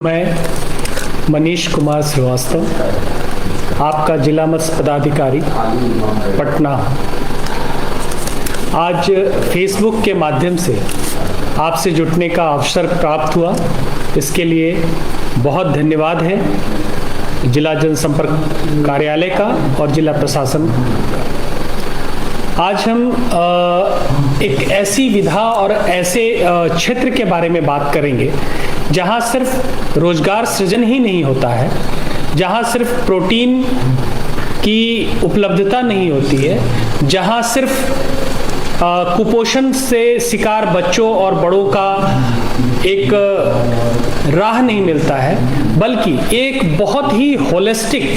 मैं मनीष कुमार श्रीवास्तव, आपका जिला मत्स्य पदाधिकारी पटना। आज फेसबुक के माध्यम से आपसे जुड़ने का अवसर प्राप्त हुआ, इसके लिए बहुत धन्यवाद है जिला जनसंपर्क कार्यालय का और जिला प्रशासन का। आज हम एक ऐसी विधा और ऐसे क्षेत्र के बारे में बात करेंगे जहां सिर्फ रोजगार सृजन ही नहीं होता है, जहां सिर्फ प्रोटीन की उपलब्धता नहीं होती है, जहां सिर्फ कुपोषण से शिकार बच्चों और बड़ों का एक राह नहीं मिलता है, बल्कि एक बहुत ही होलिस्टिक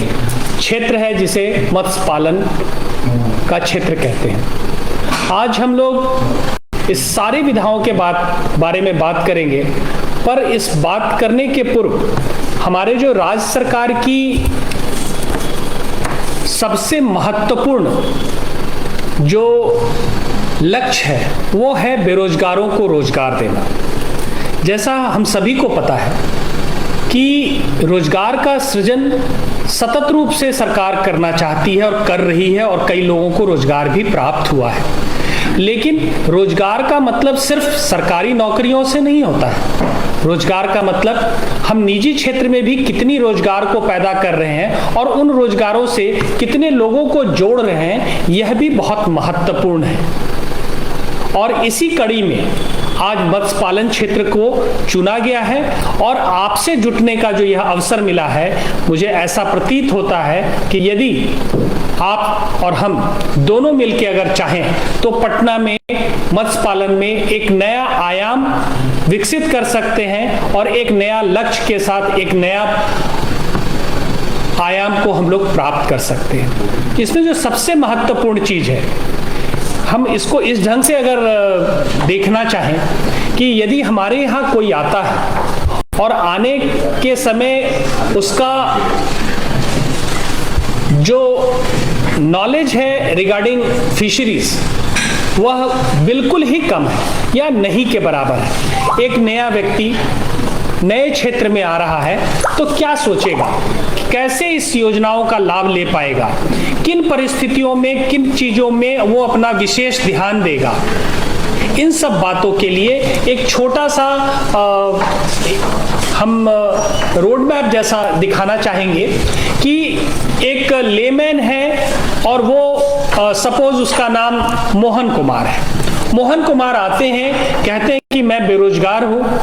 क्षेत्र है जिसे मत्स्य पालन का क्षेत्र कहते हैं। आज हम लोग इस सारी विधाओं के बारे में बात करेंगे, पर इस बात करने के पूर्व हमारे जो राज्य सरकार की सबसे महत्वपूर्ण जो लक्ष्य है वो है बेरोजगारों को रोजगार देना। जैसा हम सभी को पता है कि रोजगार का सृजन सतत रूप से सरकार करना चाहती है और कर रही है, और कई लोगों को रोजगार भी प्राप्त हुआ है। लेकिन रोजगार का मतलब सिर्फ सरकारी नौकरियों से नहीं होता है। रोजगार का मतलब हम निजी क्षेत्र में भी कितनी रोजगार को पैदा कर रहे हैं और उन रोजगारों से कितने लोगों को जोड़ रहे हैं, यह भी बहुत महत्वपूर्ण है। और इसी कड़ी में आज मत्स्य पालन क्षेत्र को चुना गया है और आपसे जुटने का जो यह अवसर मिला है, मुझे ऐसा प्रतीत होता है कि यदि आप और हम दोनों मिलकर अगर चाहें तो पटना में मत्स्य पालन में एक नया आयाम विकसित कर सकते हैं और एक नया लक्ष्य के साथ एक नया आयाम को हम लोग प्राप्त कर सकते हैं। इसमें जो सबसे महत्वपूर्ण चीज है, हम इसको इस ढंग से अगर देखना चाहें कि यदि हमारे यहाँ कोई आता है और आने के समय उसका जो नॉलेज है रिगार्डिंग फिशरीज वह बिल्कुल ही कम है या नहीं के बराबर है। एक नया व्यक्ति नए क्षेत्र में आ रहा है तो क्या सोचेगा, कैसे इस योजनाओं का लाभ ले पाएगा, किन परिस्थितियों में किन चीजों में वो अपना विशेष ध्यान देगा। इन सब बातों के लिए एक छोटा सा हम रोड मैप जैसा दिखाना चाहेंगे कि एक लेमैन है और वो सपोज उसका नाम मोहन कुमार है। मोहन कुमार आते हैं, कहते हैं कि मैं बेरोजगार हूँ,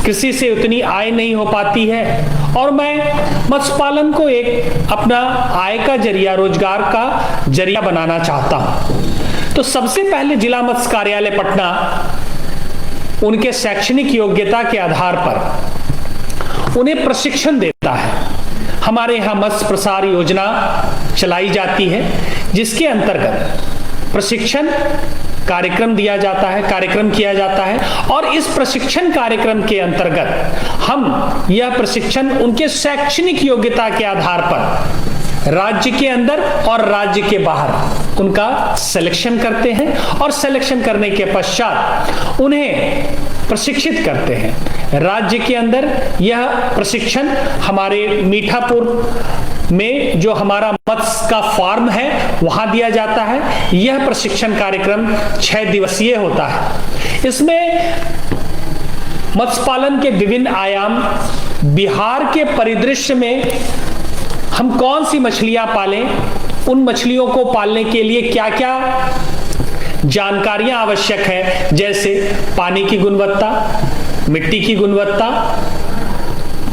कृषि से उतनी आय नहीं हो पाती है और मैं मत्स्य पालन को एक अपना आय का जरिया, रोजगार का जरिया बनाना चाहता हूं। तो सबसे पहले जिला मत्स्य कार्यालय पटना उनके शैक्षणिक योग्यता के आधार पर उन्हें प्रशिक्षण देता है। हमारे यहाँ मत्स्य प्रसार योजना चलाई जाती है जिसके अंतर्गत प्रशिक्षण कार्यक्रम किया जाता है और इस प्रशिक्षण कार्यक्रम के अंतर्गत हम यह प्रशिक्षण उनके शैक्षणिक योग्यता के आधार पर राज्य के अंदर और राज्य के बाहर उनका सिलेक्शन करते हैं और सिलेक्शन करने के पश्चात उन्हें प्रशिक्षित करते हैं। राज्य के अंदर यह प्रशिक्षण हमारे मीठापुर में जो हमारा मत्स्य का फार्म है वहां दिया जाता है। यह प्रशिक्षण कार्यक्रम 6 दिवसीय होता है। इसमें मत्स्य पालन के विभिन्न आयाम, बिहार के परिदृश्य में हम कौन सी मछलियां पालें, उन मछलियों को पालने के लिए क्या क्या जानकारियां आवश्यक है, जैसे पानी की गुणवत्ता, मिट्टी की गुणवत्ता,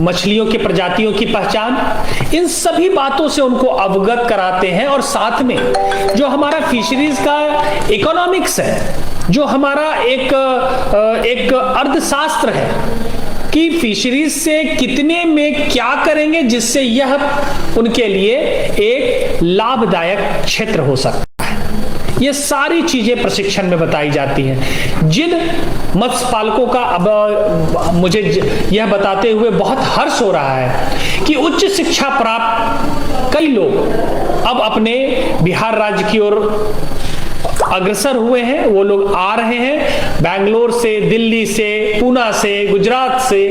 मछलियों की प्रजातियों की पहचान, इन सभी बातों से उनको अवगत कराते हैं। और साथ में जो हमारा फिशरीज का इकोनॉमिक्स है, जो हमारा एक अर्थशास्त्र है कि फिशरीज से कितने में क्या करेंगे जिससे यह उनके लिए एक लाभदायक क्षेत्र हो सकता है, ये सारी चीजें प्रशिक्षण में बताई जाती हैं। जिन मत्स्य पालकों का अब मुझे यह बताते हुए बहुत हर्ष हो रहा है कि उच्च शिक्षा प्राप्त कई लोग अब अपने बिहार राज्य की ओर अग्रसर हुए हैं, वो लोग आ रहे हैं बैंगलोर से, दिल्ली से, पूना से, गुजरात से,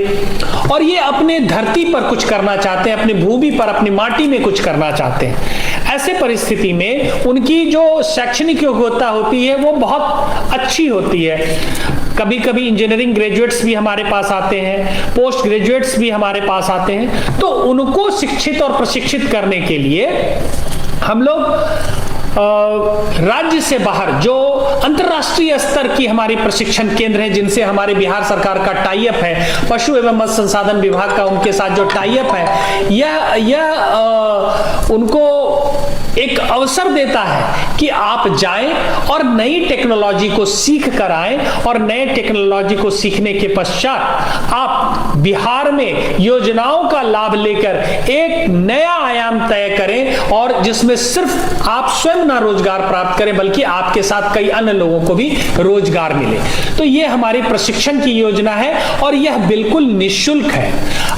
और ये अपने धरती पर कुछ करना चाहते हैं, अपनी भूमि पर, अपनी माटी में कुछ करना चाहते हैं। ऐसे परिस्थिति में उनकी जो शैक्षणिक योग्यता होती है वो बहुत अच्छी होती है। कभी कभी इंजीनियरिंग ग्रेजुएट्स भी हमारे पास आते हैं, पोस्ट ग्रेजुएट्स भी हमारे पास आते हैं। तो उनको शिक्षित और प्रशिक्षित करने के लिए हम लोग राज्य से बाहर जो अंतर्राष्ट्रीय स्तर की हमारी प्रशिक्षण केंद्र हैं, जिनसे हमारे बिहार सरकार का टाई अप है, पशु एवं मत्स्य संसाधन विभाग का उनके साथ जो टाई अप है, यह उनको एक अवसर देता है कि आप जाएं और नई टेक्नोलॉजी को सीख कर आएं, और नए टेक्नोलॉजी को सीखने के पश्चात आप बिहार में योजनाओं का लाभ लेकर एक नया आयाम तय करें, और जिसमें सिर्फ आप स्वयं ना रोजगार प्राप्त करें बल्कि आपके साथ कई अन्य लोगों को भी रोजगार मिले। तो यह हमारी प्रशिक्षण की योजना है और यह बिल्कुल निःशुल्क है।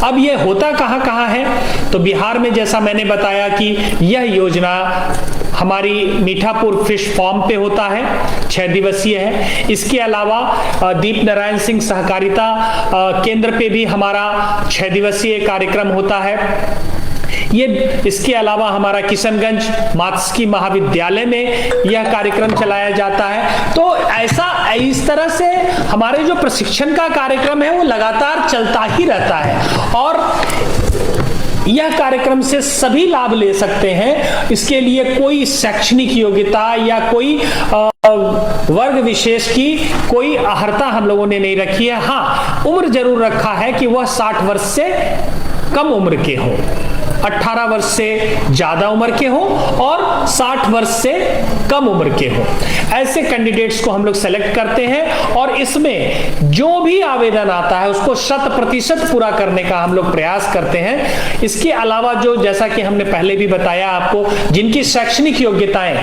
अब यह होता कहां कहां है, तो बिहार में जैसा मैंने बताया कि यह योजना हमारी मीठापुर फिश फार्म पे होता है, 6 दिवसीय है। इसके अलावा दीप नारायण सिंह सहकारिता केंद्र पे भी हमारा 6 दिवसीय कार्यक्रम होता है। इसके अलावा हमारा किशनगंज मात्स्यकी महाविद्यालय में यह कार्यक्रम चलाया जाता है। तो इस तरह से हमारे जो प्रशिक्षण का कार्यक्रम है वो लगातार चलता ही रहता है, और यह कार्यक्रम से सभी लाभ ले सकते हैं। इसके लिए कोई शैक्षणिक योग्यता या कोई वर्ग विशेष की कोई अहर्ता हम लोगों ने नहीं रखी है। हाँ, उम्र जरूर रखा है कि वह 60 वर्ष से कम उम्र के हो, 18 वर्ष से ज्यादा उम्र के हो और 60 वर्ष से कम उम्र के हो। ऐसे कैंडिडेट्स को हम लोग सेलेक्ट करते हैं, और इसमें जो भी आवेदन आता है उसको 100% पूरा करने का हम लोग प्रयास करते हैं। इसके अलावा जो, जैसा कि हमने पहले भी बताया आपको, जिनकी शैक्षणिक योग्यताएं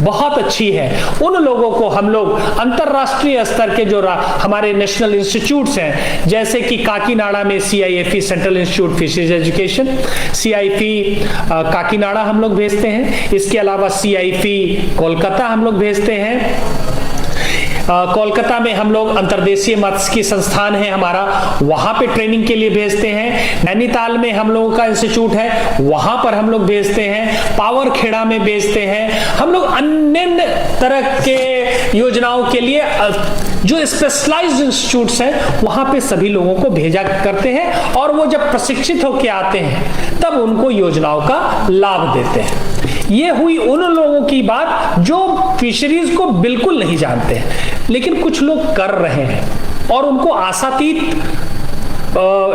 बहुत अच्छी है, उन लोगों को हम लोग अंतरराष्ट्रीय स्तर के जो हमारे नेशनल इंस्टीट्यूट्स हैं, जैसे कि काकीनाडा में CIFE central institute fisheries education, CIFE Kakinada हम लोग भेजते हैं। इसके अलावा CIFE कोलकाता हम लोग भेजते हैं। कोलकाता में हम लोग अंतर्देशीय मत्स्यिकी संस्थान है हमारा, वहां पे ट्रेनिंग के लिए भेजते हैं। नैनीताल में हम लोगों का इंस्टीट्यूट है, वहां पर हम लोग भेजते हैं। पावर खेड़ा में भेजते हैं। हम लोग अन्य तरह के योजनाओं के लिए जो स्पेशलाइज्ड इंस्टीट्यूट्स हैं वहां पे सभी लोगों को भेजा करते हैं, और वो जब प्रशिक्षित होकर आते हैं तब उनको योजनाओं का लाभ देते हैं। ये हुई उन लोगों की बात जो फिशरीज को बिल्कुल नहीं जानते हैं, लेकिन कुछ लोग कर रहे हैं और उनको आशातीत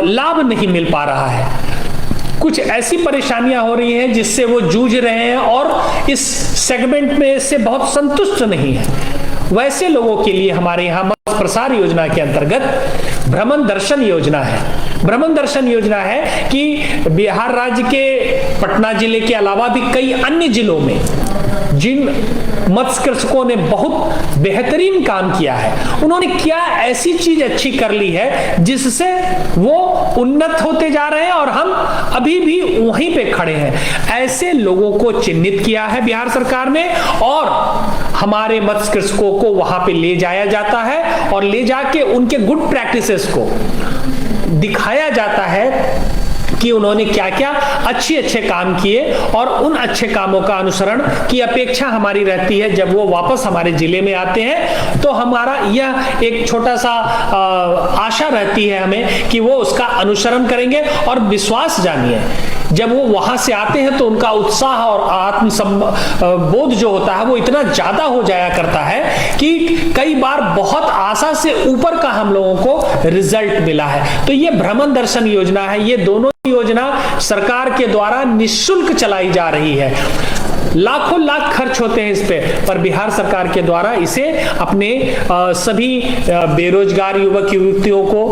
लाभ नहीं मिल पा रहा है। कुछ ऐसी परेशानियां हो रही हैं जिससे वो जूझ रहे हैं और इस सेगमेंट में से बहुत संतुष्ट नहीं है। वैसे लोगों के लिए हमारे यहाँ मत्स्य प्रसार योजना के अंतर्गत भ्रमण दर्शन योजना है। भ्रमण दर्शन योजना है कि बिहार राज्य के पटना जिले के अलावा भी कई अन्य जिलों में जिन मत्स्य कृषकों ने बहुत बेहतरीन काम किया है, उन्होंने क्या ऐसी चीज अच्छी कर ली है जिससे वो उन्नत होते जा रहे हैं और हम अभी भी वहीं पे खड़े हैं, ऐसे लोगों को चिन्हित किया है बिहार सरकार ने, और हमारे मत्स्य कृषकों को वहां पे ले जाया जाता है और ले जाके उनके गुड प्रैक्टिसेस को दिखाया जाता है कि उन्होंने क्या क्या अच्छे काम किए, और उन अच्छे कामों का अनुसरण की अपेक्षा हमारी रहती है। जब वो वापस हमारे जिले में आते हैं तो हमारा यह एक छोटा सा आशा रहती है हमें कि वो उसका अनुसरण करेंगे। और विश्वास जानिए, जब वो वहां से आते हैं तो उनका उत्साह और आत्मबोध जो होता है वो इतना ज्यादा हो जाया करता है कि कई बार बहुत आशा से ऊपर का हम लोगों को रिजल्ट मिला है। तो ये भ्रमण दर्शन योजना है, ये दोनों योजना सरकार के द्वारा निःशुल्क चलाई जा रही है। लाखों लाख खर्च होते हैं इस पे, पर बिहार सरकार के द्वारा इसे अपने सभी बेरोजगार युवक युवतियों को,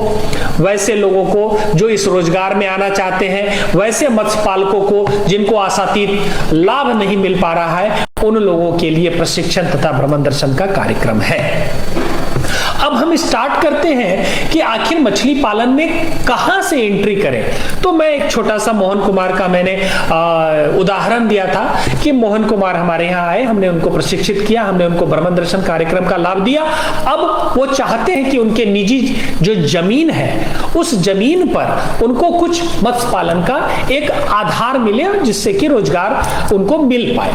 वैसे लोगों को जो इस रोजगार में आना चाहते हैं, वैसे मत्स्य पालकों को जिनको आशातीत लाभ नहीं मिल पा रहा है, उन लोगों के लिए प्रशिक्षण तथा भ्रमण दर्शन का कार्यक्रम है। अब हम हम स्टार्ट करते हैं कि आखिर मछली पालन में कहां से एंट्री करें। तो मैं एक छोटा सा मोहन कुमार का मैंने उदाहरण दिया था कि मोहन कुमार हमारे यहाँ आए, हमने उनको प्रशिक्षित किया, हमने उनको ब्रह्म दर्शन कार्यक्रम का लाभ दिया। अब वो चाहते हैं कि उनके निजी जो जमीन है उस जमीन पर उनको कुछ मत्स्य पालन का एक आधार मिले जिससे कि रोजगार उनको मिल पाए।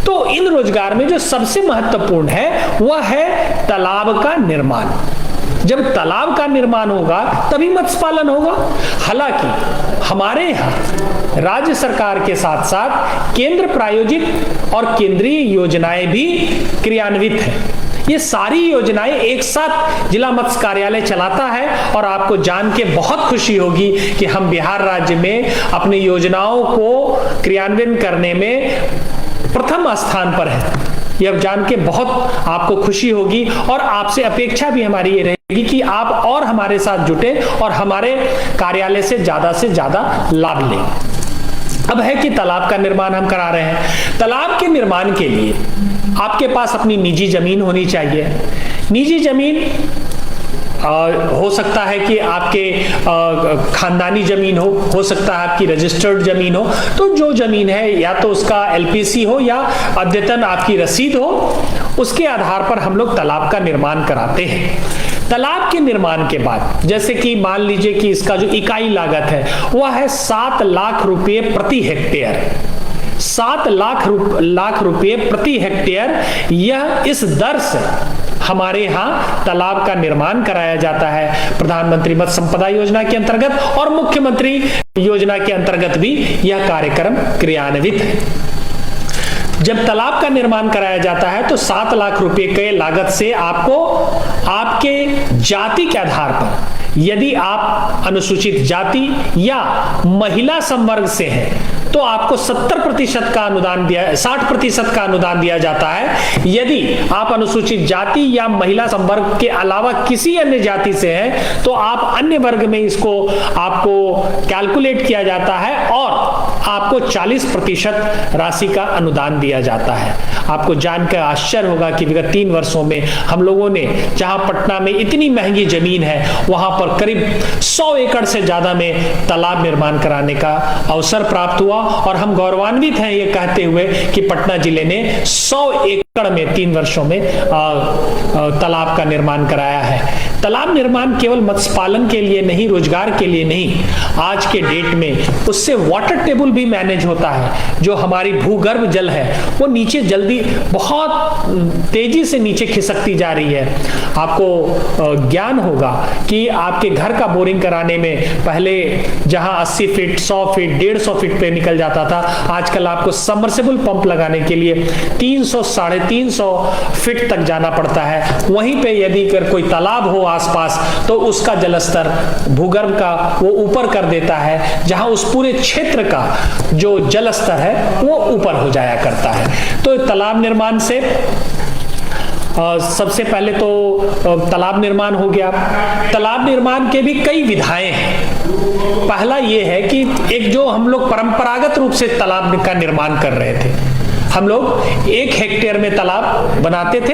तो इन रोजगार में जो सबसे महत्वपूर्ण है वह है तालाब का निर्माण। जब तालाब का निर्माण होगा तभी मत्स्य पालन होगा। हालांकि हमारे यहाँ राज्य सरकार के साथ साथ केंद्र प्रायोजित और केंद्रीय योजनाएं भी क्रियान्वित हैं। ये सारी योजनाएं एक साथ जिला मत्स्य कार्यालय चलाता है और आपको जान के बहुत खुशी होगी कि हम बिहार राज्य में अपनी योजनाओं को क्रियान्वयन करने में प्रथम स्थान पर है। यह जान के बहुत आपको खुशी होगी और आपसे अपेक्षा भी हमारी ये रहेगी कि आप और हमारे साथ जुटे और हमारे कार्यालय से ज्यादा लाभ लें। अब है कि तालाब का निर्माण हम करा रहे हैं। तालाब के निर्माण के लिए आपके पास अपनी निजी जमीन होनी चाहिए। निजी जमीन हो सकता है कि आपके खानदानी जमीन हो सकता है आपकी रजिस्टर्ड जमीन हो। तो जो जमीन है या तो उसका एलपीसी हो या अद्यतन आपकी रसीद हो, उसके आधार पर हम लोग तालाब का निर्माण कराते हैं। तालाब के निर्माण के बाद जैसे कि मान लीजिए कि इसका जो इकाई लागत है वह है 7 लाख रुपए प्रति हेक्टेयर। 7 लाख रुपए प्रति हेक्टेयर, यह इस दर से हमारे यहाँ तालाब का निर्माण कराया जाता है। प्रधानमंत्री मत्स्य संपदा योजना के अंतर्गत और मुख्यमंत्री योजना के अंतर्गत भी यह कार्यक्रम क्रियान्वित है। जब तालाब का निर्माण कराया जाता है तो 7 लाख रुपए के लागत से आपको आपके जाति के आधार पर, यदि आप अनुसूचित जाति या महिला संवर्ग से हैं तो आपको 60% का अनुदान दिया, 60% का अनुदान दिया जाता है। यदि आप अनुसूचित जाति या महिला संवर्ग के अलावा किसी अन्य जाति से हैं तो आप अन्य वर्ग में इसको आपको कैलकुलेट किया जाता है और आपको 40% राशि का अनुदान दिया जाता है। आपको जानकर आश्चर्य होगा कि विगत 3 वर्षों में हम लोगों ने, जहां पटना में इतनी महंगी जमीन है, वहां पर करीब 100 एकड़ से ज्यादा में तालाब निर्माण कराने का अवसर प्राप्त हुआ और हम गौरवान्वित हैं ये कहते हुए कि पटना जिले ने 100 एकड़ में 3 वर्षों में तालाब का निर्माण कराया है। तालाब निर्माण केवल मत्स्य पालन के लिए नहीं, रोजगार के लिए नहीं, आज के डेट में उससे वाटर टेबल भी मैनेज होता है। जो हमारी भूगर्भ जल है वो नीचे जल्दी बहुत तेजी से नीचे खिसकती जा रही है। आपको ज्ञान होगा कि आपके घर का बोरिंग कराने में पहले जहां 80 फीट, 100 फीट, 150 फीट पे निकल जाता था, आजकल आपको सबमर्सिबल पंप लगाने के लिए 300, 350 फीट तक जाना पड़ता है। वहीं पे यदि कोई तालाब हो आसपास तो उसका जलस्तर भूगर्भ का वो ऊपर कर देता है, जहां उस पूरे क्षेत्र का जो जलस्तर है वो ऊपर हो जाया करता है। तो तालाब निर्माण से सबसे पहले तो तालाब निर्माण हो गया। तालाब निर्माण के भी कई विधाएं हैं। पहला ये है कि एक जो हम लोग परंपरागत रूप से तालाब का निर्माण कर रहे थे, हम लोग 1 हेक्टेयर में तालाब बनाते थे,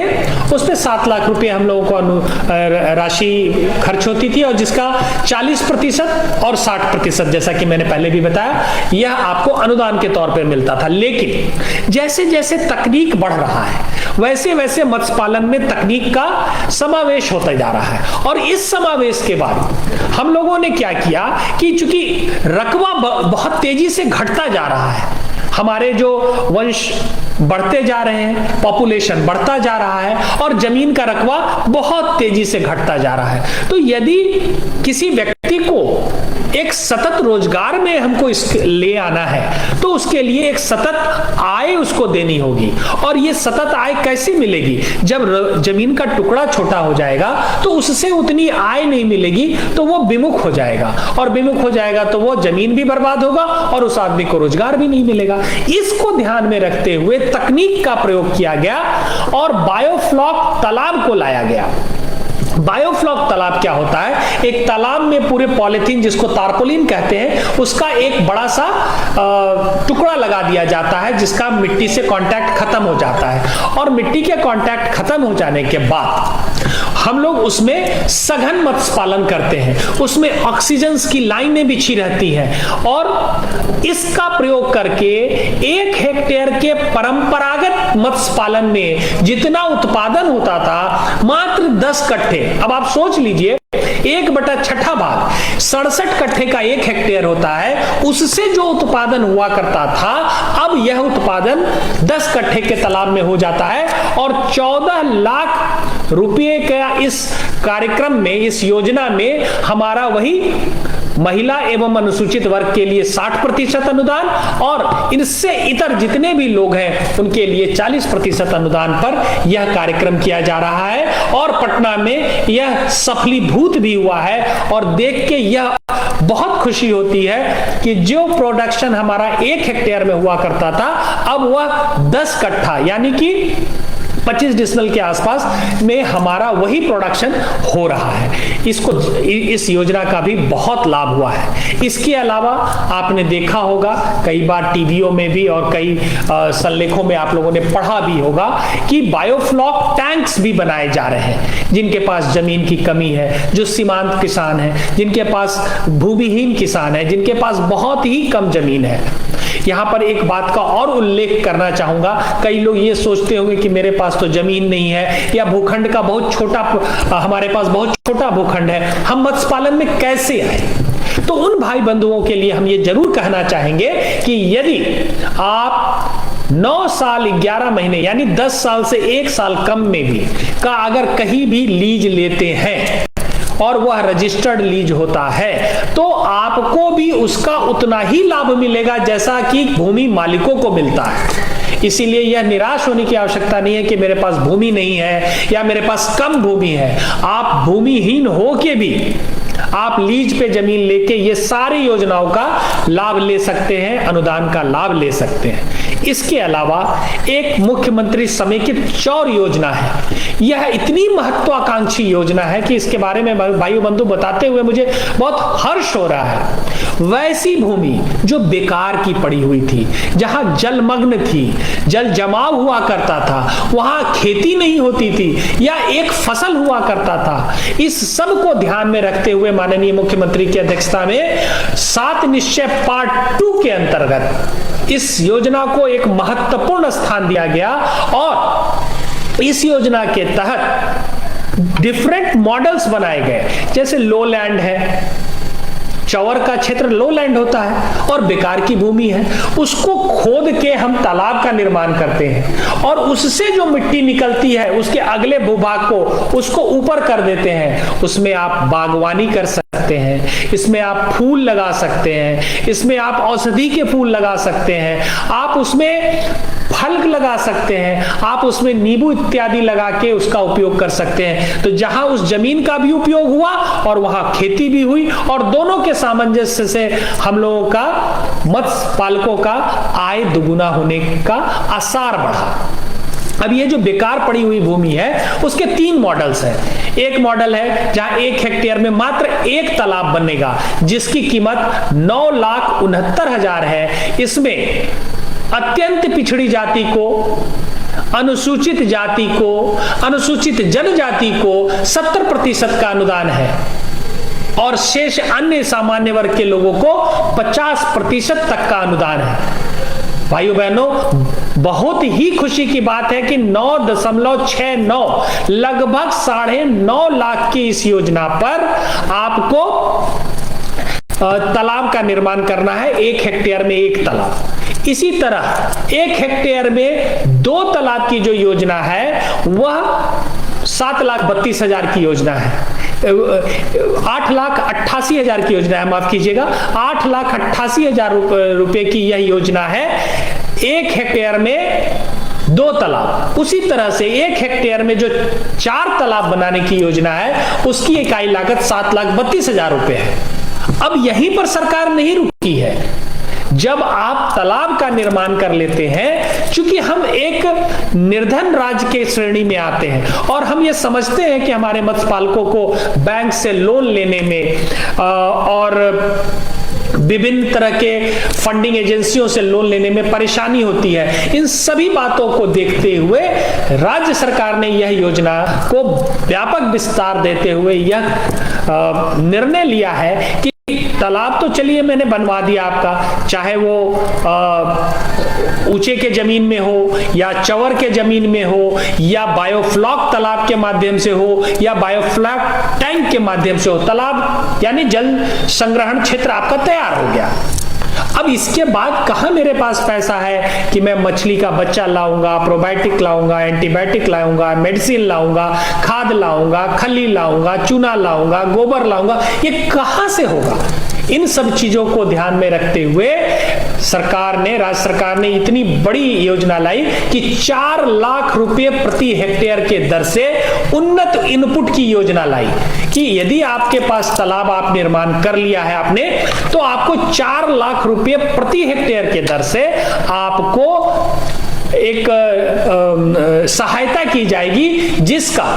उस पे 7 लाख रुपए हम लोगों को राशि खर्च होती थी और जिसका 40% और 60%, जैसा कि मैंने पहले भी बताया, यह आपको अनुदान के तौर पर मिलता था। लेकिन जैसे जैसे तकनीक बढ़ रहा है वैसे वैसे मत्स्य पालन में तकनीक का समावेश होता जा रहा है। और इस समावेश के बाद हम लोगों ने क्या किया कि चूंकि रकबा बहुत तेजी से घटता जा रहा है, हमारे जो वंश बढ़ते जा रहे हैं, पॉपुलेशन बढ़ता जा रहा है और जमीन का रकबा बहुत तेजी से घटता जा रहा है, तो यदि किसी व्यक्ति को एक सतत रोजगार में हमको ले आना है तो उसके लिए एक सतत आय उसको देनी होगी। और ये सतत आय कैसे मिलेगी? जब जमीन का टुकड़ा छोटा हो जाएगा तो उससे उतनी आय नहीं मिलेगी, तो वो विमुख हो जाएगा और विमुख हो जाएगा तो वो जमीन भी बर्बाद होगा और उस आदमी को रोजगार भी नहीं मिलेगा। इसको ध्यान में रखते हुए तकनीक का प्रयोग किया गया और बायोफ्लॉक तालाब को लाया गया। बायोफ्लॉक तालाब क्या होता है? एक तालाब में पूरे पॉलिथीन, जिसको तारपोलिन कहते हैं, उसका एक बड़ा सा टुकड़ा लगा दिया जाता है जिसका मिट्टी से कांटेक्ट खत्म हो जाता है और मिट्टी के कांटेक्ट खत्म हो जाने के बाद हम लोग उसमें सघन मत्स्य पालन करते हैं, उसमें ऑक्सीजन की लाइनें बिछी रहती हैं और इसका प्रयोग करके 1 हेक्टेयर के परंपरागत मत्स्य पालन में जितना उत्पादन होता था मात्र 10 कट्ठे। अब आप सोच लीजिए 1/6 भाग 67 कट्ठे का 1 हेक्टेयर होता है, उससे जो उत्पादन हुआ करता था अब यह उत्पादन 10 कट्ठे के तालाब में हो जाता है और 14 लाख रुपए का इस कार्यक्रम में, इस योजना में हमारा वही महिला एवं अनुसूचित वर्ग के लिए 60% अनुदान और इनसे इतर जितने भी लोग हैं उनके लिए 40% अनुदान पर यह कार्यक्रम किया जा रहा है और पटना में यह सफलीभूत भी हुआ है। और देख के यह बहुत खुशी होती है कि जो प्रोडक्शन हमारा 1 हेक्टेयर में हुआ करता था अब वह 10 कट्ठा यानी कि 25 डिसमल के आसपास में हमारा वही प्रोडक्शन हो रहा है। इस योजना का भी बहुत लाभ हुआ है। इसके अलावा आपने देखा होगा कई बार टीवीओ में भी और कई सल्लेखों में आप लोगों ने पढ़ा भी होगा कि बायोफ्लॉक टैंक्स भी बनाए जा रहे हैं। जिनके पास जमीन की कमी है, जो सीमांत किसान है, जिनके पास भूमिहीन किसान है, जिनके पास बहुत ही कम जमीन है। यहां पर एक बात का और उल्लेख करना चाहूंगा, कई लोग ये सोचते होंगे कि मेरे पास तो जमीन नहीं है या भूखंड का बहुत छोटा, हमारे पास बहुत छोटा भूखंड है, हम मत्स्य पालन में कैसे आए। तो उन भाई बंधुओं के लिए हम ये जरूर कहना चाहेंगे कि यदि आप 9 साल 11 महीने यानी 10 साल से 1 साल कम में भी का अगर कहीं भी लीज लेते हैं और वह रजिस्टर्ड लीज होता है तो आपको भी उसका उतना ही लाभ मिलेगा जैसा कि भूमि मालिकों को मिलता है। इसीलिए यह निराश होने की आवश्यकता नहीं है कि मेरे पास भूमि नहीं है या मेरे पास कम भूमि है। आप भूमिहीन होके भी आप लीज पे जमीन लेके ये सारी योजनाओं का लाभ ले सकते हैं, अनुदान का लाभ ले सकते हैं। इसके अलावा एक मुख्यमंत्री समेकित चौर योजना है। यह इतनी महत्वाकांक्षी योजना है कि इसके बारे में भाई बंधु बताते हुए मुझे बहुत हर्ष हो रहा है। वैसी भूमि जो बेकार की पड़ी हुई थी, जहां जलमग्न थी, जल जमाव हुआ करता था, वहां खेती नहीं होती थी या एक फसल हुआ करता था, इस सब को ध्यान में रखते हुए माननीय मुख्यमंत्री की अध्यक्षता में 7 निश्चय पार्ट 2 के अंतर्गत इस योजना को एक महत्वपूर्ण स्थान दिया गया और इस योजना के तहत डिफरेंट मॉडल्स बनाए गए। जैसे लो लैंड है, चौर का क्षेत्र लो लैंड होता है और बेकार की भूमि है, उसको खोद के हम तालाब का निर्माण करते हैं और उससे जो मिट्टी निकलती है उसके अगले भूभाग को उसको ऊपर कर देते हैं। उसमें आप बागवानी कर सकते हैं, इसमें आप फूल लगा सकते हैं, इसमें आप औषधि के फूल लगा सकते हैं, आप उसमें फल लगा सकते हैं, आप उसमें नींबू इत्यादि लगा के उसका उपयोग कर सकते हैं। तो जहां उस जमीन का भी उपयोग हुआ और वहां खेती भी हुई और दोनों के सामंजस्य से हम लोगों का मत्स्य पालकों का आय दुगुना होने का आसार बढ़ा। अब ये जो बेकार पड़ी हुई भूमि है उसके 3 मॉडल्स हैं। एक मॉडल है जहां 1 हेक्टेयर में मात्र 1 तालाब बनेगा जिसकी कीमत 9,69,000 है। इसमें अत्यंत पिछड़ी जाति को, अनुसूचित जाति को, अनुसूचित जनजाति को 70% का अनुदान है और शेष अन्य सामान्य वर्ग के लोगों को 50% तक का अनुदान है। भाइयों बहनों, बहुत ही खुशी की बात है कि 9.69 लगभग 9.5 लाख की इस योजना पर आपको तालाब का निर्माण करना है। 1 हेक्टेयर में 1 तालाब। इसी तरह 1 हेक्टेयर में 2 तालाब की जो योजना है वह 7,32,000 की योजना है, 8,88,000 की योजना है, माफ कीजिएगा, 8,88,000 रुपए की यह योजना है। 1 हेक्टेयर में 2 तालाब। उसी तरह से 1 हेक्टेयर में जो 4 तालाब बनाने की योजना है उसकी इकाई लागत 7,32,000 रुपए है। अब यहीं पर सरकार नहीं रुकी है। जब आप तालाब का निर्माण कर लेते हैं, चूंकि हम एक निर्धन राज्य के श्रेणी में आते हैं और हम ये समझते हैं कि हमारे मत्स्य पालकों को बैंक से लोन लेने में और विभिन्न तरह के फंडिंग एजेंसियों से लोन लेने में परेशानी होती है। इन सभी बातों को देखते हुए राज्य सरकार ने यह योजना को व्यापक विस्तार देते हुए यह निर्णय लिया है कि तालाब तो चलिए मैंने बनवा दिया आपका, चाहे वो ऊंचे के जमीन में हो या चवर के जमीन में हो या बायोफ्लॉक तालाब के माध्यम से हो या बायोफ्लॉक टैंक के माध्यम से हो, तालाब यानी जल संग्रहण क्षेत्र आपका तैयार हो गया। अब इसके बाद कहां मेरे पास पैसा है कि मैं मछली का बच्चा लाऊंगा, प्रोबायोटिक लाऊंगा, एंटीबायोटिक लाऊंगा, मेडिसिन लाऊंगा, खाद लाऊंगा, खली लाऊंगा, चूना लाऊंगा, गोबर लाऊंगा, ये कहां से होगा? इन सब चीजों को ध्यान में रखते हुए राज्य सरकार ने इतनी बड़ी योजना लाई कि 4 लाख रुपए प्रति हेक्टेयर के दर से उन्नत इनपुट की योजना लाई कि यदि आपके पास तालाब आप निर्माण कर लिया है आपने, तो आपको 4 लाख रुपए प्रति हेक्टेयर के दर से आपको एक सहायता की जाएगी, जिसका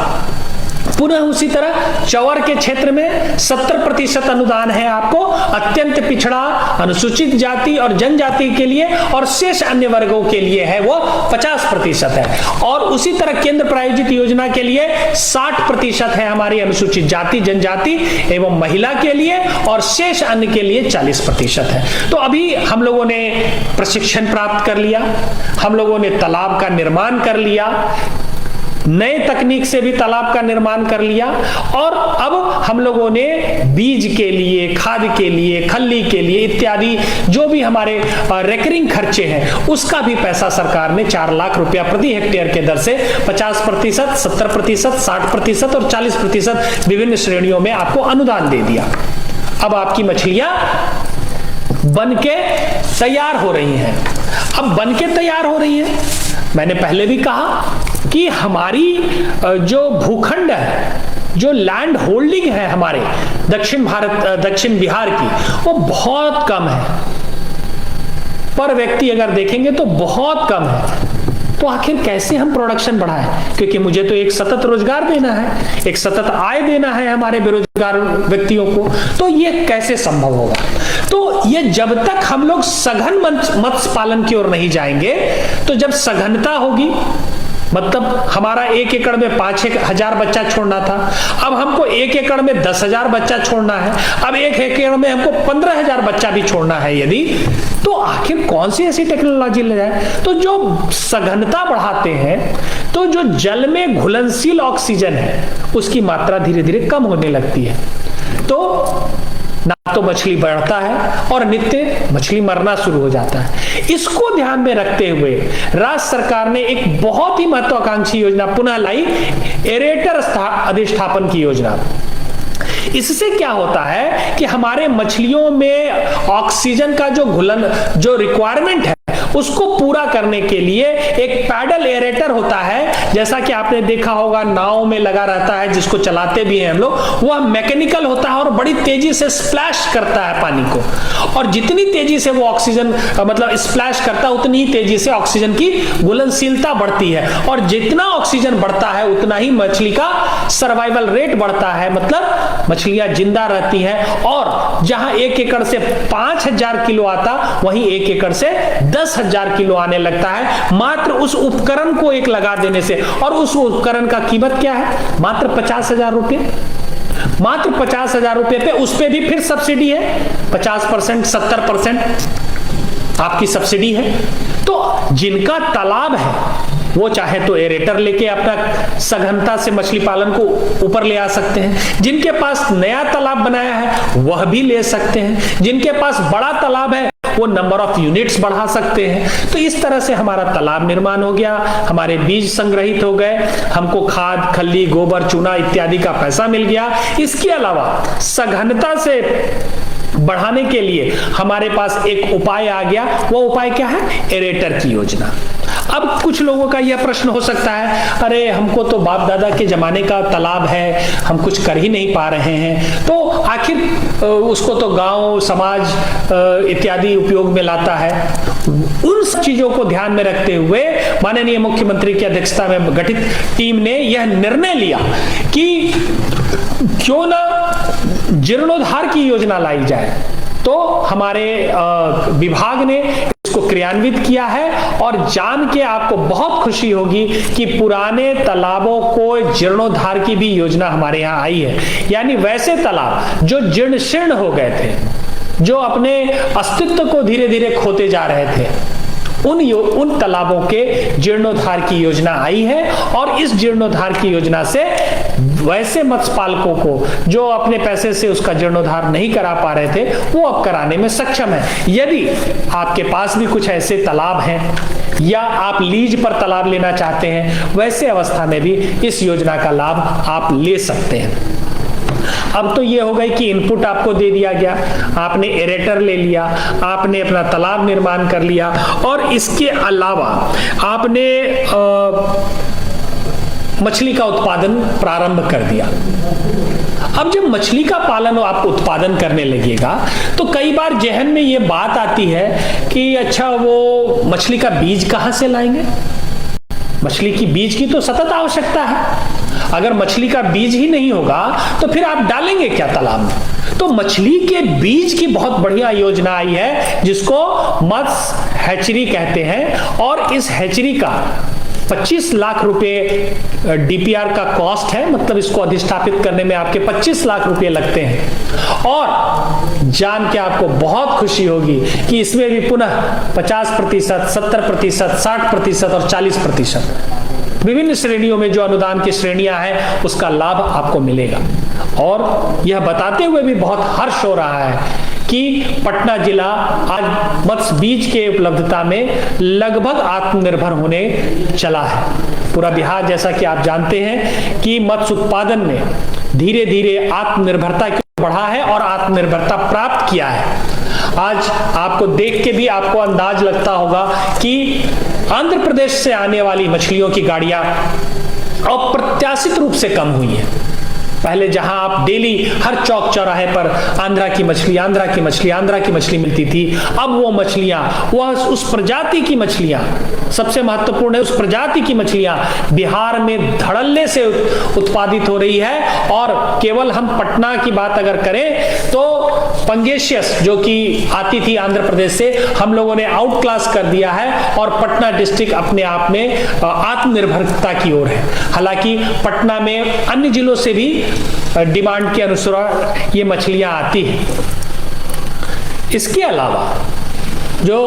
पुनः उसी तरह चवर के क्षेत्र में 70% अनुदान है आपको अत्यंत पिछड़ा, अनुसूचित जाति और जनजाति के लिए, और शेष अन्य वर्गों के लिए है वो 50% है। और उसी तरह केंद्र प्रायोजित योजना के लिए 60% है हमारी अनुसूचित जाति, जनजाति एवं महिला के लिए, और शेष अन्य के लिए 40% है। तो अभी हम लोगों ने प्रशिक्षण प्राप्त कर लिया, हम लोगों ने तालाब का निर्माण कर लिया, नए तकनीक से भी तालाब का निर्माण कर लिया, और अब हम लोगों ने बीज के लिए, खाद के लिए, खल्ली के लिए इत्यादि जो भी हमारे रेकरिंग खर्चे हैं उसका भी पैसा सरकार ने 4 लाख रुपया प्रति हेक्टेयर के दर से 50%, 70%, 60% और 40% विभिन्न श्रेणियों में आपको अनुदान दे दिया। अब आपकी मछलियां बनके तैयार हो रही हैं। अब बनके तैयार हो रही हैं, मैंने पहले भी कहा कि हमारी जो भूखंड है, जो लैंड होल्डिंग है हमारे दक्षिण बिहार की, वो बहुत कम है। पर व्यक्ति अगर देखेंगे तो बहुत कम है। तो आखिर कैसे हम प्रोडक्शन बढ़ाएं? क्योंकि मुझे तो एक सतत रोजगार देना है, एक सतत आय देना है हमारे बेरोजगार व्यक्तियों को। तो ये कैसे संभव होगा? तो ये जब तक हम लोग सघन मत्स्य पालन की ओर नहीं जाएंगे, तो जब सघनता होगी, मतलब हमारा 1 एकड़ में 5,000 बच्चा छोड़ना था, अब हमको 1 एकड़ में 10,000 बच्चा छोड़ना है, अब 1 एकड़ में हमको 15,000 बच्चा भी छोड़ना है यदि, तो आखिर कौन सी ऐसी टेक्नोलॉजी ले जाए? तो जो सघनता बढ़ाते हैं, तो जो जल में घुलनशील ऑक्सीजन है उसकी मात्रा धीरे धीरे कम होने लगती है, तो ना तो मछली बढ़ता है और नित्य मछली मरना शुरू हो जाता है। इसको ध्यान में रखते हुए राज्य सरकार ने एक बहुत ही महत्वाकांक्षी योजना पुनः लाई, एरेटर अधिष्ठापन की योजना। इससे क्या होता है कि हमारे मछलियों में ऑक्सीजन का जो रिक्वायरमेंट है उसको पूरा करने के लिए एक पैडल एरेटर होता है, जैसा कि आपने देखा होगा नाव में लगा रहता है, जिसको चलाते भी हैं हम लोग। वह मैकेनिकल होता है और बड़ी तेजी से स्प्लैश करता है पानी को, और जितनी तेजी से वो ऑक्सीजन मतलब स्प्लैश करता है उतनी ही तेजी से ऑक्सीजन की घुलनशीलता बढ़ती है, और जितना ऑक्सीजन बढ़ता है उतना ही मछली का सर्वाइवल रेट बढ़ता है, मतलब मछलियां जिंदा रहती हैं। और जहां 1 एकड़ से 5,000 किलो आता, वहीं 1 एकड़ से 10,000 किलो आने लगता है, मात्र उस उपकरण को एक लगा देने से। और उस उपकरण का कीमत क्या है? मात्र 50,000 रुपए। मात्र 50,000 रुपए पे, उस पे भी फिर सब्सिडी है, 50%, 70% आपकी सब्सिडी है। तो जिनका तालाब है वो चाहे तो एरेटर लेके अपना सघनता से मछली पालन को ऊपर ले आ सकते हैं, जिनके पास नया तालाब बनाया है वह भी ले सकते हैं, जिनके पास बड़ा तालाब है वो नंबर ऑफ यूनिट्स बढ़ा सकते हैं। तो इस तरह से हमारा तालाब निर्माण हो गया, हमारे बीज संग्रहित हो गए, हमको खाद, खल्ली, गोबर, चूना इत्यादि का पैसा मिल गया। इसके अलावा सघनता से बढ़ाने के लिए हमारे पास एक उपाय आ गया। वो उपाय क्या है? एरेटर की योजना। अब कुछ लोगों का यह प्रश्न हो सकता है, अरे हमको तो बाप दादा के जमाने का तालाब है, हम कुछ कर ही नहीं पा रहे हैं, तो आखिर उसको तो गांव, समाज इत्यादि उपयोग में लाता है। उन चीजों को ध्यान में रखते हुए माननीय मुख्यमंत्री की अध्यक्षता में गठित टीम ने यह निर्णय लिया कि क्यों ना जीर्णोद्धार की योजना लाई जाए। तो हमारे विभाग ने इसको क्रियान्वित किया है और जान के आपको बहुत खुशी होगी कि पुराने तालाबों को जीर्णोद्धार की भी योजना हमारे यहाँ आई है। यानी वैसे तालाब जो जीर्ण शीर्ण हो गए थे, जो अपने अस्तित्व को धीरे धीरे खोते जा रहे थे, उन तालाबों के जीर्णोद्धार की योजना आई है। और इस जीर्णोद्धार की योजना से वैसे मत्स्य पालकों को जो अपने पैसे से उसका जीर्णोद्धार नहीं करा पा रहे थे, वो अब कराने में सक्षम है। यदि आपके पास भी कुछ ऐसे तालाब हैं या आप लीज पर तालाब लेना चाहते हैं, वैसे अवस्था में भी इस योजना का लाभ आप ले सकते हैं। अब तो ये हो गई कि इनपुट आपको दे दिया गया, आपने एरेटर ले लिया, आपने अपना तालाब निर्माण कर लिया और इसके अलावा आपने मछली का उत्पादन प्रारंभ कर दिया। अब जब मछली का पालन आप उत्पादन करने लगेगा तो कई बार जहन में ये बात आती है कि अच्छा, वो मछली का बीज कहाँ से लाएंगे? मछली की बीज की तो सतत आवश्यकता है। अगर मछली का बीज ही नहीं होगा तो फिर आप डालेंगे क्या तालाब में? तो मछली के बीज की बहुत बढ़िया योजना आई है जिसको मत्स्य हैचरी कहते हैं। और इस हैचरी का 25 लाख रुपए डीपीआर का कॉस्ट है, मतलब इसको अधिष्ठापित करने में आपके 25 लाख रुपए लगते हैं। और जान के आपको बहुत खुशी होगी कि इसमें भी पुनः 50%, 70%, 60% और 40% विभिन्न श्रेणियों में जो अनुदान की श्रेणियां हैं उसका लाभ आपको मिलेगा। और यह बताते हुए भी बहुत हर्ष हो रहा है कि पटना जिला आज मत्स्य बीज के उपलब्धता में लगभग आत्मनिर्भर होने चला है। पूरा बिहार, जैसा कि आप जानते हैं कि मत्स्य उत्पादन में धीरे धीरे आत्मनिर्भरता की बढ़ा है और आत्मनिर्भरता प्राप्त किया है। आज आपको देख के भी आपको अंदाज लगता होगा कि आंध्र प्रदेश से आने वाली मछलियों की गाड़ियां अप्रत्याशित रूप से कम हुई हैं। पहले जहां आप डेली हर चौक चौराहे पर आंध्रा की मछली, आंध्रा की मछली, आंध्रा की मछली मिलती थी, अब वो मछलियां, वह उस प्रजाति की मछलियां, सबसे महत्वपूर्ण है उस प्रजाति की मछलियां बिहार में धड़ल्ले से उत्पादित हो रही है। और केवल हम पटना की बात अगर करें तो पंगेशियस जो कि आती थी आंध्र प्रदेश से, हम लोगों ने आउट क्लास कर दिया है और पटना डिस्ट्रिक्ट अपने आप में आत्मनिर्भरता की ओर है। हालांकि पटना में अन्य जिलों से भी डिमांड के अनुसार ये मछलियां आती हैं। इसके अलावा जो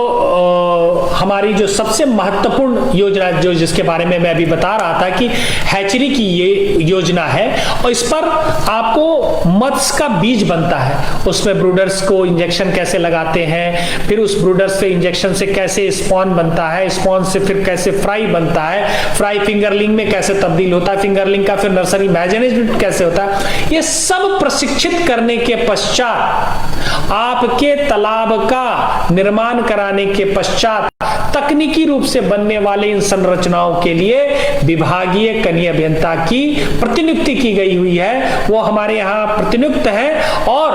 हमारी जो सबसे महत्वपूर्ण योजना जो जिसके बारे में मैं अभी बता रहा था कि हैचरी की ये योजना है, और इस पर आपको मत्स्य का बीज बनता है। उसमें ब्रूडर्स को इंजेक्शन कैसे लगाते हैं, फिर उस ब्रूडर्स से इंजेक्शन से कैसे स्पॉन बनता है, स्पॉन से फिर कैसे फ्राई बनता है, फ्राई फिंगरलिंग में कैसे तब्दील होता है, फिंगरलिंग का फिर नर्सरी मैनेजमेंट कैसे होता है, ये सब प्रशिक्षित करने के पश्चात आपके तालाब का निर्माण कराने के पश्चात तकनीकी रूप से बनने वाले इन संरचनाओं के लिए विभागीय कनीय अभियंता की प्रतिनियुक्ति की गई हुई है। वो हमारे यहाँ प्रतिनियुक्त है और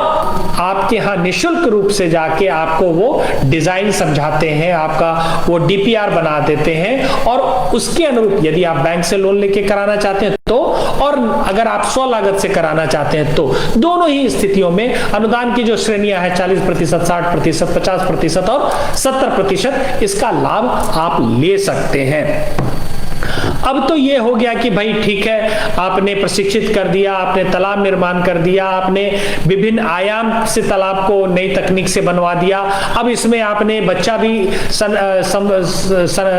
आपके यहाँ निःशुल्क रूप से जाके आपको वो डिजाइन समझाते हैं, आपका वो डीपीआर बना देते हैं। और उसके अनुरूप यदि आप बैंक से लोन लेके कराना चाहते हैं तो, और अगर आप स्वलागत से कराना चाहते हैं तो, दोनों ही स्थितियों में अनुदान की जो श्रेणियां हैं 40%, 60%, 50% और 70%, इसका लाभ आप ले सकते हैं। अब तो ये हो गया कि भाई ठीक है, आपने प्रशिक्षित कर दिया, आपने तालाब निर्माण कर दिया, आपने विभिन्न आयाम से तालाब को नई तकनीक से बनवा दिया, अब इसमें आपने बच्चा भी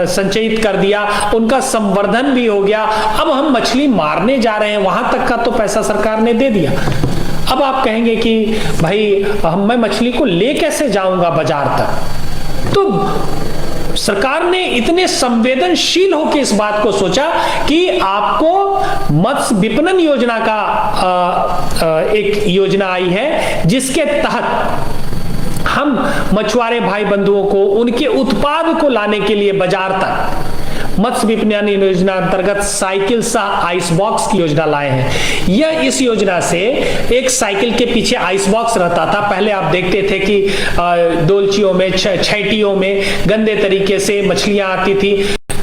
संचयित कर दिया, उनका संवर्धन भी हो गया, अब हम मछली मारने जा रहे हैं, वहां तक का तो पैसा सरकार ने दे दिया। अब आप कहेंगे कि भाई मैं मछली को ले कैसे जाऊंगा बाजार तक? तो सरकार ने इतने संवेदनशील होकर इस बात को सोचा कि आपको मत्स्य विपणन योजना का एक योजना आई है जिसके तहत हम मछुआरे भाई बंधुओं को उनके उत्पाद को लाने के लिए बाजार तक मत्स्य विपणन योजना अंतर्गत साइकिल सह आइस बॉक्स की योजना लाए हैं। यह इस योजना से एक साइकिल के पीछे आइस बॉक्स रहता था। पहले आप देखते थे कि डोलचियों में, छैटियों में गंदे तरीके से मछलियां आती थी,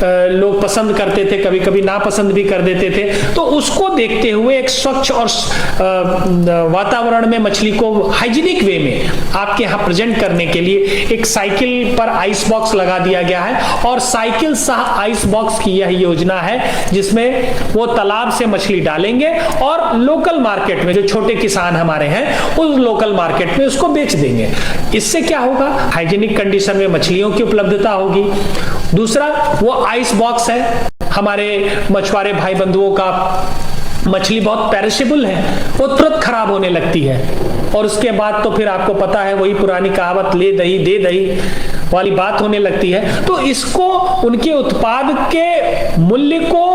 लोग पसंद करते थे, कभी कभी नापसंद भी कर देते थे। तो उसको देखते हुए एक स्वच्छ और वातावरण में मछली को हाइजीनिक वे में आपके यहाँ प्रेजेंट करने के लिए एक साइकिल पर आइस बॉक्स लगा दिया गया है। और साइकिल सह आइस बॉक्स की यह योजना है जिसमें वो तालाब से मछली डालेंगे और लोकल मार्केट में जो छोटे किसान हमारे हैं उस लोकल मार्केट में उसको बेच देंगे। इससे क्या होगा, हाइजीनिक कंडीशन में मछलियों की उपलब्धता होगी। दूसरा, वो आइस बॉक्स है, हमारे मछुआरे भाई बंधुओं का मछली बहुत पेरिशेबल है, वो तुरंत खराब होने लगती है और उसके बाद तो फिर आपको पता है वही पुरानी कहावत, ले दही दे दही वाली बात होने लगती है। तो इसको, उनके उत्पाद के मूल्य को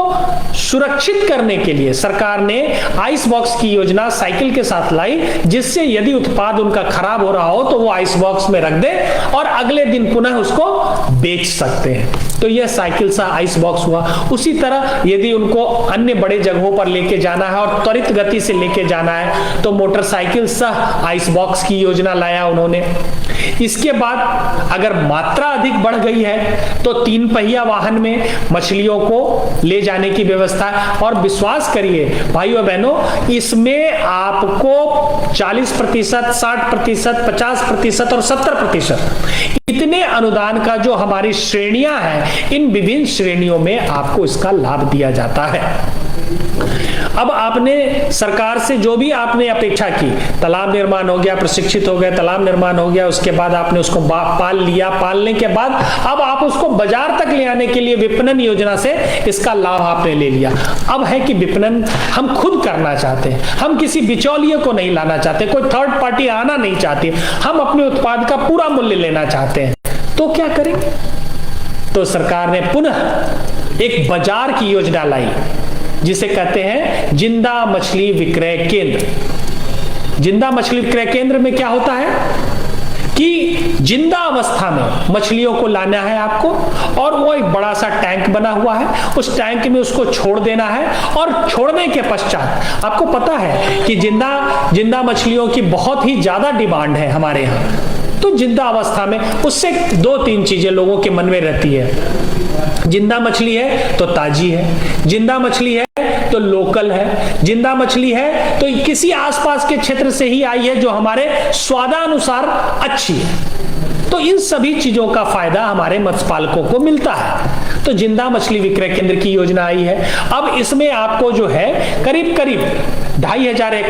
सुरक्षित करने के लिए सरकार ने आइस बॉक्स की योजना साइकिल के साथ लाई, जिससे यदि उत्पाद उनका खराब हो रहा हो तो वो आइस बॉक्स में रख दे और अगले दिन पुनः उसको बेच सकते हैं। तो यह साइकिल सा आइस बॉक्स हुआ। उसी तरह यदि उनको अन्य बड़े जगहों पर लेके जाना है और त्वरित गति से लेके जाना है तो मोटरसाइकिल सह आइस बॉक्स की योजना लाया उन्होंने। इसके बाद अगर मात्रा अधिक बढ़ गई है तो 3 पहिया वाहन में मछलियों को ले जाने की व्यवस्था है। और विश्वास करिए भाइयों बहनों, इसमें आपको 40%, 60%, 50% और 70% इतने अनुदान का जो हमारी श्रेणियां हैं, इन विभिन्न श्रेणियों में आपको इसका लाभ दिया जाता है। अब आपने सरकार से जो भी आपने अपेक्षा की, तालाब निर्माण हो गया, प्रशिक्षित हो गए, तालाब निर्माण हो गया, उसके बाद आपने उसको पाल लिया, पालने के बाद अब आप उसको बाजार तक ले आने के लिए विपणन योजना से इसका लाभ आपने ले लिया। अब है कि विपणन हम खुद करना चाहते हैं, हम किसी बिचौलिए को नहीं लाना चाहते, कोई थर्ड पार्टी आना नहीं चाहती, हम अपने उत्पाद का पूरा मूल्य लेना चाहते हैं। तो क्या करेंगे? तो सरकार ने पुनः एक बाजार की योजना लाई जिसे कहते हैं जिंदा मछली विक्रय केंद्र। जिंदा मछली विक्रय केंद्र में क्या होता है कि जिंदा अवस्था में मछलियों को लाना है आपको, और वो एक बड़ा सा टैंक बना हुआ है, उस टैंक में उसको छोड़ देना है। और छोड़ने के पश्चात आपको पता है कि जिंदा मछलियों की बहुत ही ज्यादा डिमांड है हमारे यहाँ। तो जिंदा अवस्था में उससे 2-3 चीजें लोगों के मन में रहती है। जिंदा मछली है तो ताजी है, जिंदा मछली है तो लोकल है, जिंदा मछली है तो किसी आसपास के क्षेत्र से ही आई है जो हमारे स्वादानुसार अच्छी है। तो इन सभी चीजों का फायदा हमारे मत्स्य पालकों को मिलता है। तो जिंदा मछली विक्रय केंद्र की योजना आई है। अब इसमें आपको जो है करीब 2500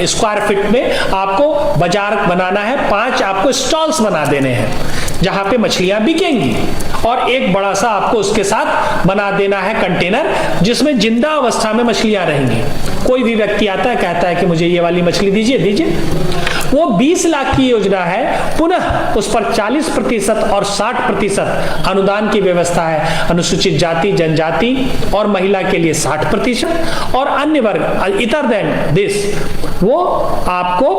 स्क्वायर फीट में आपको बाजार बनाना है। 5 आपको स्टॉल्स बना देने हैं जहां पे मछलियां बिकेंगी, और एक बड़ा सा आपको उसके साथ बना देना है कंटेनर जिसमें जिंदा अवस्था में मछलियां रहेंगी। कोई भी व्यक्ति आता है, कहता है कि मुझे ये वाली मछली दीजिए, वो 20 लाख की योजना है। पुनः उस पर 40% और 60% अनुदान की व्यवस्था है। अनुसूचित जाति, जनजाति और महिला के लिए 60% और अन्य वर्ग इतर देन दिस वो आपको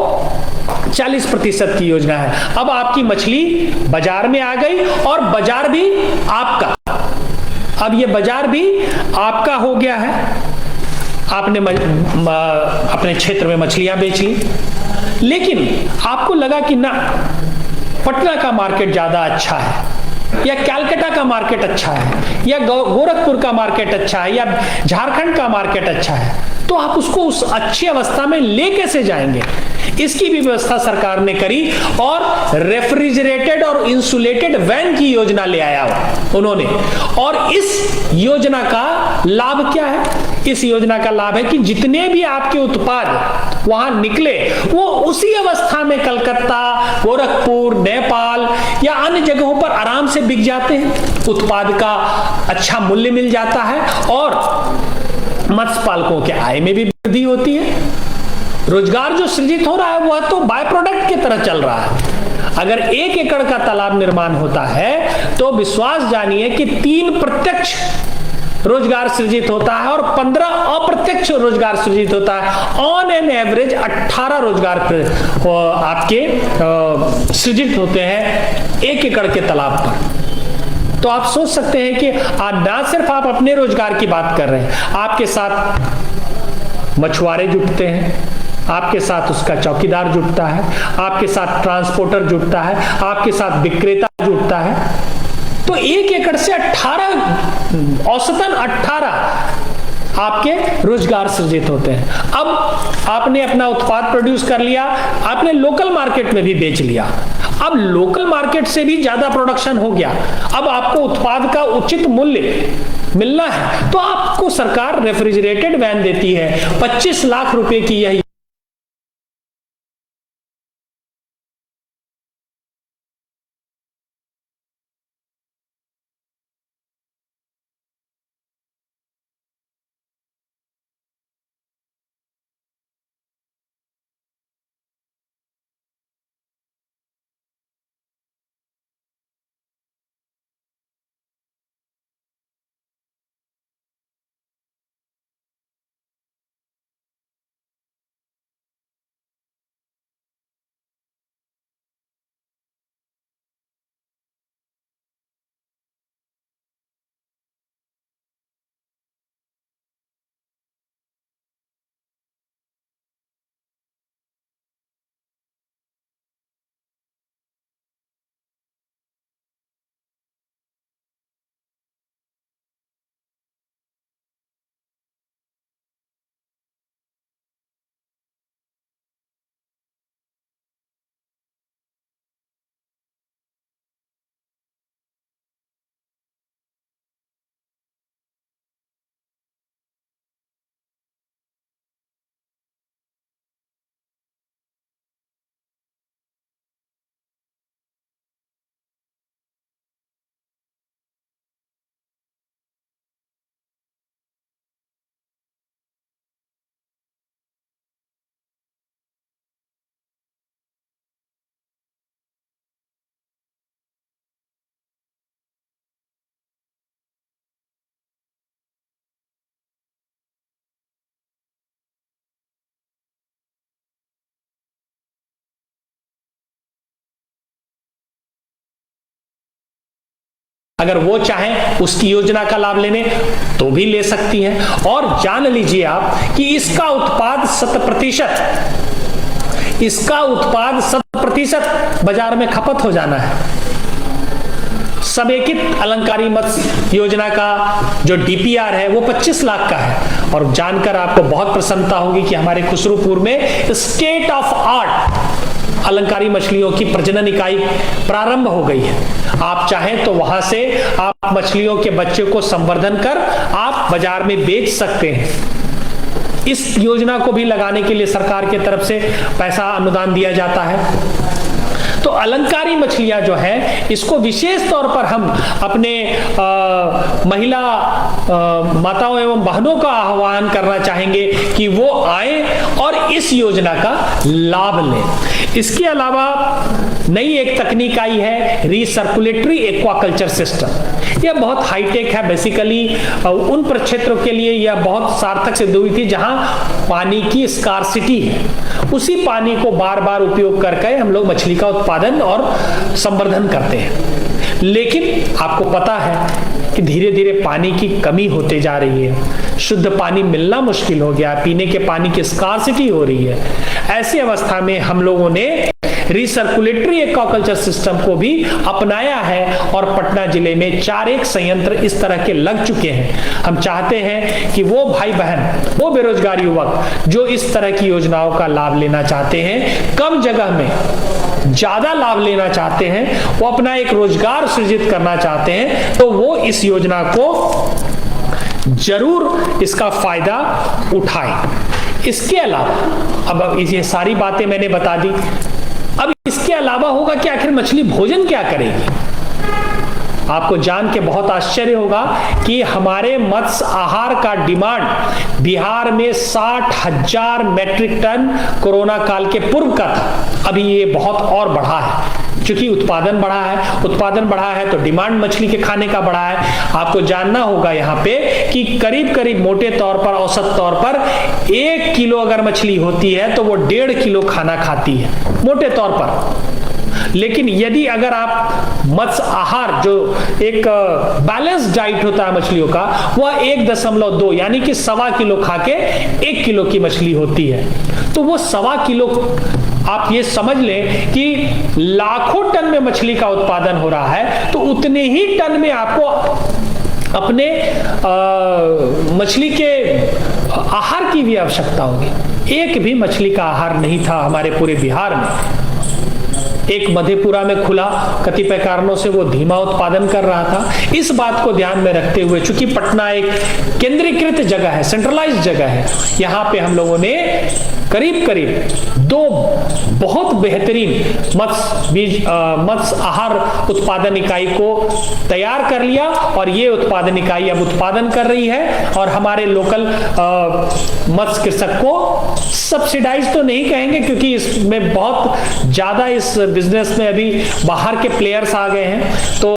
40% की योजना है। अब आपकी मछली बाजार में आ गई और बाजार भी आपका। अब ये बाजार भी आपका हो गया है। आपने अपने क्षेत्र में मछलियां बेच ली, लेकिन आपको लगा कि ना पटना का मार्केट ज्यादा अच्छा है, या कलकत्ता का मार्केट अच्छा है, या गोरखपुर का मार्केट अच्छा है, या झारखंड का मार्केट अच्छा है, तो आप उसको उस अच्छी अवस्था में ले कैसे जाएंगे? इसकी भी व्यवस्था सरकार ने करी और रेफ्रिजरेटेड और इंसुलेटेड वैन की योजना ले आया उन्होंने। और इस योजना का लाभ क्या है? इस योजना का लाभ है कि जितने भी आपके उत्पाद वहां निकले वो उसी अवस्था में कलकत्ता, गोरखपुर, नेपाल या अन्य जगहों पर आराम से बिक जाते हैं। उत्पाद का अच्छा मूल्य मिल जाता है और मत्स्य पालकों के आय में भी वृद्धि होती है। रोजगार जो सृजित हो रहा है वह तो बाय प्रोडक्ट की तरह चल रहा है। अगर 1 एकड़ का तालाब निर्माण होता है तो विश्वास जानिए कि 3 प्रत्यक्ष रोजगार सृजित होता है और 15 अप्रत्यक्ष रोजगार सृजित होता है। ऑन एन एवरेज 18 रोजगार आपके सृजित होते हैं 1 एकड़ के तालाब पर। तो आप सोच सकते हैं कि ना सिर्फ आप अपने रोजगार की बात कर रहे हैं, आपके साथ मछुआरे जुटते हैं, आपके साथ उसका चौकीदार जुटता है, आपके साथ ट्रांसपोर्टर जुटता है, आपके साथ विक्रेता जुटता है। तो 1 एकड़ से 18 औसतन 18 आपके रोजगार सृजित होते हैं। अब आपने अपना उत्पाद प्रोड्यूस कर लिया, आपने लोकल मार्केट में भी बेच लिया, अब लोकल मार्केट से भी ज्यादा प्रोडक्शन हो गया, अब आपको उत्पाद का उचित मूल्य मिलना है, तो आपको सरकार रेफ्रिजरेटेड वैन देती है। 25 लाख रुपए की यह अगर वो चाहें उसकी योजना का लाभ लेने तो भी ले सकती हैं। और जान लीजिए आप कि इसका उत्पाद 100% बाजार में खपत हो जाना है। समेकित अलंकारी मत्स्य योजना का जो डीपीआर है वो 25 लाख का है। और जानकर आपको बहुत प्रसन्नता होगी कि हमारे खुसरूपुर में स्टेट ऑफ आर्ट अलंकारी मछलियों की प्रजनन इकाई प्रारंभ हो गई है। आप चाहें तो वहां से आप मछलियों के बच्चे को संवर्धन कर आप बाजार में बेच सकते हैं। इस योजना को भी लगाने के लिए सरकार की तरफ से पैसा अनुदान दिया जाता है। तो अलंकारी मछलियां जो है इसको विशेष तौर पर हम अपने महिला माताओं एवं बहनों का आह्वान करना चाहेंगे कि वो आए और इस योजना का लाभ लें। इसके अलावा नई एक तकनीक आई है रीसर्कुलेटरी एक्वाकल्चर सिस्टम। यह बहुत हाईटेक है। बेसिकली उन प्रक्षेत्रों के लिए यह बहुत सार्थक सिद्ध हुई थी जहां पानी की स्कार्सिटी है। उसी पानी को बार बार उपयोग करके हम लोग मछली का उत्पादन और संवर्धन करते हैं। लेकिन आपको पता है कि धीरे धीरे पानी की कमी होते जा रही है, शुद्ध पानी मिलना मुश्किल हो गया, पीने के पानी की स्कार्सिटी हो रही है। ऐसी अवस्था में हम लोगों ने रिसर्कुलेटरी एक्वाकल्चर सिस्टम को भी अपनाया है और पटना जिले में 4 संयंत्र इस तरह के लग चुके हैं। हम चाहते हैं कि वो भाई बहन, वो बेरोजगार युवक जो इस तरह की योजनाओं का लाभ लेना चाहते हैं, कम जगह में ज्यादा लाभ लेना चाहते हैं, वो अपना एक रोजगार सृजित करना चाहते हैं, तो वो इस योजना को जरूर इसका फायदा उठाएं। इसके अलावा अब ये सारी बातें मैंने बता दी। अब इसके अलावा होगा कि आखिर मछली भोजन क्या करेगी। आपको जान के बहुत आश्चर्य होगा कि हमारे मत्स्य आहार का डिमांड बिहार में 60,000 मैट्रिक टन कोरोना काल के पूर्व का था। अभी ये बहुत और बढ़ा है क्योंकि उत्पादन बढ़ा है तो डिमांड मछली के खाने का बढ़ा है। आपको जानना होगा यहाँ पे कि करीब करीब मोटे तौर पर औसत तौर पर 1 किलो अगर मछली होती है तो वो 1.5 किलो खाना खाती है मोटे तौर पर। लेकिन यदि अगर आप मत्स्य आहार जो एक बैलेंस डाइट होता है मछलियों का, वह 1.2 यानी कि 1.25 किलो खा के 1 किलो की मछली होती है, तो वो 1.25 किलो आप ये समझ लें कि लाखों टन में मछली का उत्पादन हो रहा है, तो उतने ही टन में आपको अपने मछली के आहार की भी आवश्यकता होगी। एक भी मछली का आहार नहीं था हमारे पूरे बिहार में। एक मधेपुरा में खुला, कतिपय कारणों से वो धीमा उत्पादन कर रहा था। इस बात को ध्यान में रखते हुए, चूंकि पटना एक केंद्रीकृत जगह है, सेंट्रलाइज्ड जगह है, यहाँ पे हम लोगों ने करीब करीब 2 बहुत बेहतरीन मत्स्य आहार उत्पादन इकाई को तैयार कर लिया, और ये उत्पादन इकाई अब उत्पादन कर रही है। और हमारे लोकल मत्स्य कृषक को सब्सिडाइज तो नहीं कहेंगे, क्योंकि इसमें बहुत ज्यादा इस बिजनेस में अभी बाहर के प्लेयर्स आ गए हैं, तो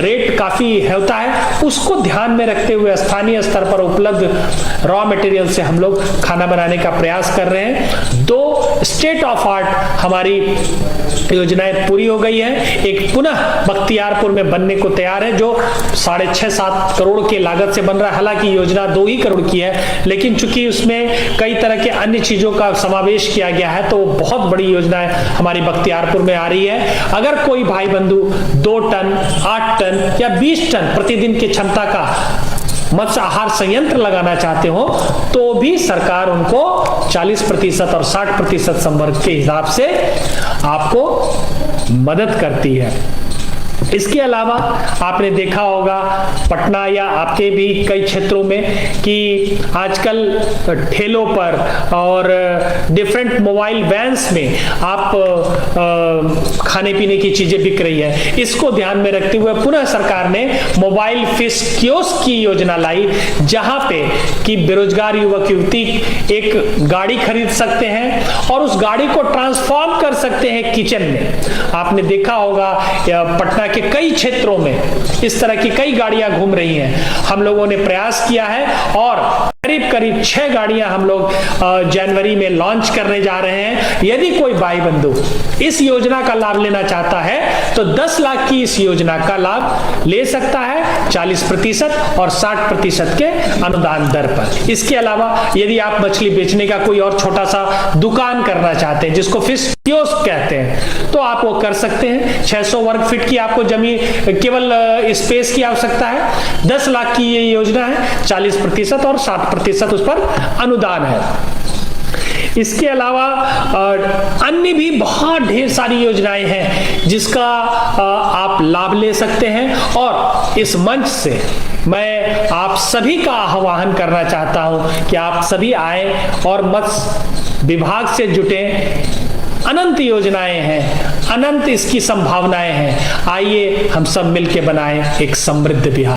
रेट काफी होता है। उसको ध्यान में रखते हुए स्थानीय स्तर पर उपलब्ध रॉ मटेरियल से हम लोग खाना बनाने का प्रयास कर रहे हैं। 2 स्टेट ऑफ आर्ट हमारी योजनाएं पूरी हो गई है। एक पुनः बख्तियारपुर में बनने को तैयार है, जो 6.5-7 करोड़ के लागत से बन रहा है। हालांकि योजना 2 ही करोड़ की है, लेकिन चूंकि उसमें कई तरह के अन्य चीजों का समावेश किया गया है, तो बहुत बड़ी योजना हमारी बख्तियारपुर में आ रही है। अगर कोई भाई बंधु 2 टन, 8 टन या 20 टन प्रतिदिन की क्षमता का मत्स्य आहार संयंत्र लगाना चाहते हो, तो भी सरकार उनको 40% और 60% संवर्ग के हिसाब से आपको मदद करती है। इसके अलावा आपने देखा होगा पटना या आपके भी कई क्षेत्रों में कि आजकल ठेलों पर और डिफरेंट मोबाइल वैन्स में आप खाने पीने की चीजें बिक रही है। इसको ध्यान में रखते हुए पुनः सरकार ने मोबाइल फिश कियोस्क की योजना लाई, जहां पे कि बेरोजगार युवक युवती एक गाड़ी खरीद सकते हैं और उस गाड़ी को ट्रांसफॉर्म कर सकते हैं किचन में। आपने देखा होगा पटना के कई क्षेत्रों में इस तरह की कई गाड़ियां घूम रही हैं। हम लोगों ने प्रयास किया है और करीब 6 गाड़ियां हम लोग जनवरी में लॉन्च करने जा रहे हैं। यदि कोई भाई बंधु इस योजना का लाभ लेना चाहता है तो 10 लाख की इस योजना का लाभ ले सकता है 40% और 60% के अनुदान दर पर। इसके अलावा यदि आप मछली बेचने का कोई और छोटा सा दुकान करना चाहते हैं, जिसको फिश कियोस्क कहते हैं, तो आप वो कर सकते हैं। 600 वर्ग फीट की आपको जमीन केवल स्पेस की आवश्यकता है। 10 लाख की ये योजना है, 40% और 60% उस पर अनुदान है। इसके अलावा अन्य भी बहुत ढेर सारी योजनाएं हैं जिसका आप लाभ ले सकते हैं। और इस मंच से मैं आप सभी का आह्वान करना चाहता हूं कि आप सभी आए और मत्स्य विभाग से जुटे। अनंत योजनाएं हैं, अनंत इसकी संभावनाएं हैं। आइए हम सब मिलकर बनाएं एक समृद्ध बिहार।